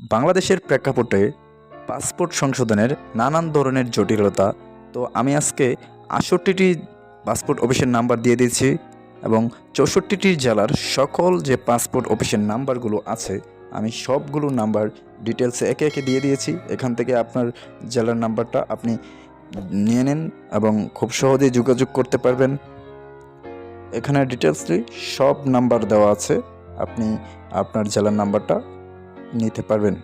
বাংলাদেশের প্রেক্ষাপটে পাসপোর্ট সংশোধনের নানান ধরনের জটিলতা। তো আমি আজকে ৬৮টি পাসপোর্ট অফিসের নাম্বার দিয়ে দিয়েছি এবং ৬৪টি জেলার সকল যে পাসপোর্ট অফিসের নাম্বারগুলো আছে আমি সবগুলো নাম্বার ডিটেলসে একে একে দিয়ে দিয়েছি। এখান থেকে আপনার জেলার নাম্বারটা আপনি নিয়ে নিন এবং খুব সহজেই যোগাযোগ করতে পারবেন। এখানে ডিটেলসলি সব নাম্বার দেওয়া আছে, আপনি আপনার জেলার নাম্বারটা নিতে পারবেন।